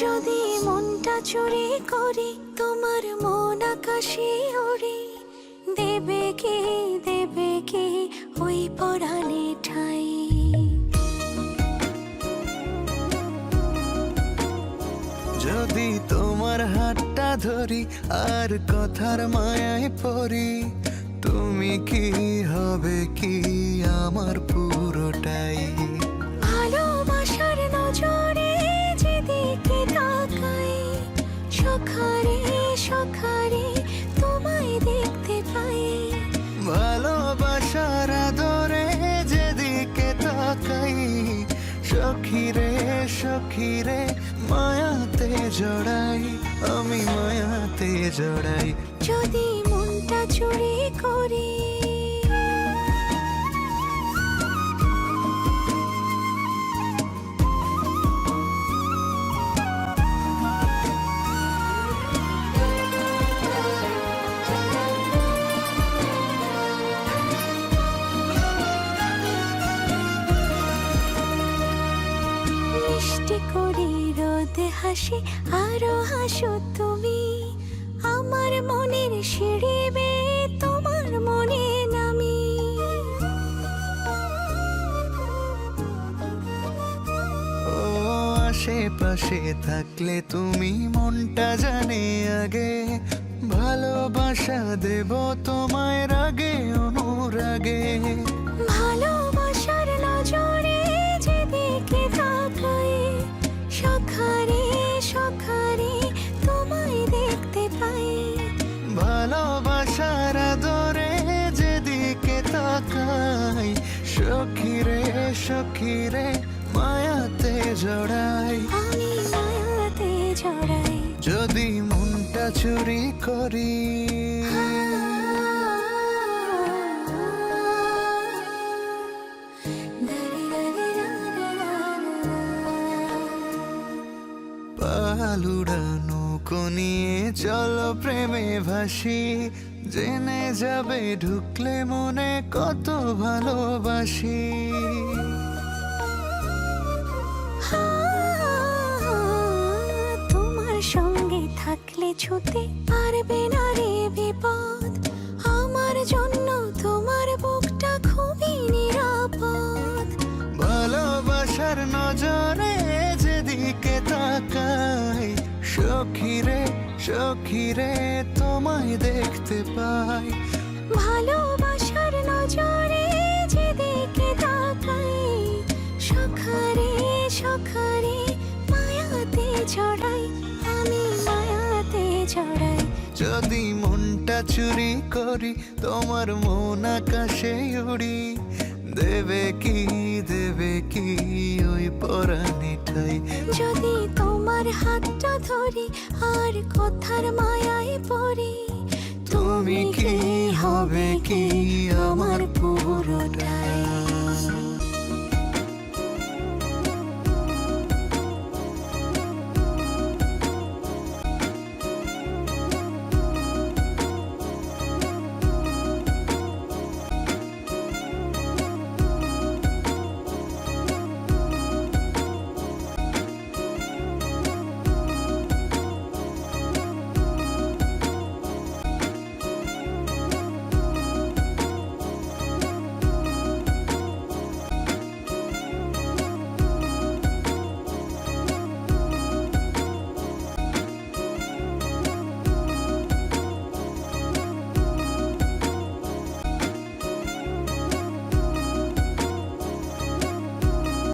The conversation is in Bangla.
যদি মনটা চুরি করি তোমার মন আকাশে ওড়ে, দেবে কি ওই পরাণে ঠাই। যদি তোমার হাতটা ধরি আর কথার মায়ায় পড়ি, তুমি কি হবে কি আমার পুরোটাই। ভালোবাসার নজরে যেদিকে তাকাই, সখারে সখারে তোমায় দেখতে পাই। ভালোবাসার আদরে যেদিকে তাকাই, সখিরে সখিরে মায়াতে জড়াই, আমি মায়াতে জড়াই। যদি মনটা চুরি করি মিষ্টি করে রোদে হাসি আরো হাসো তুমি, আমার মনের সিঁড়ি বেয়ে তোমার মনে নামি। ও আশেপাশে থাকলে তুমি মনটা জানে আগে, ভালোবাসা দেব তোমায় রাগে অনুরাগে। ভালোবাসার নজরে যেদিকে তাকাই, সখারে সখারে তোমায় দেখতে পাই। ভালোবাসার আদরে যেদিকে তাকাই, সখিরে সখিরে মায়াতে জড়াই, আমি মায়াতে জড়াই। যদি মনটা চুরি করি। পালুড়ানো নিয়ে চলো প্রেমে ভাসি, জেনে যাবে ঢুকলে মনে কত ভালোবাসি। তোমার সঙ্গে থাকলে ছুতে পারবে না রে বিপদ, আমার জন্য তোমার বুকটা খুবই নিরাপদ। ভালোবাসার নজরে যেদিকে তাকাই, সখিরে সখিরে তোমায় দেখতে পাই। ভালোবাসার নজরে যেদিকে তাকাই, সখারে সখারে মায়াতে জড়াই, আমি মায়াতে জড়াই। যদি মনটা চুরি করি তোমার মন আকাশে উড়ি, দেবে কি ওই পরাণে ঠাই। যদি তোমার হাতটা ধরি আর কথার মায়ায় পড়ি, তুমি কি হবে কি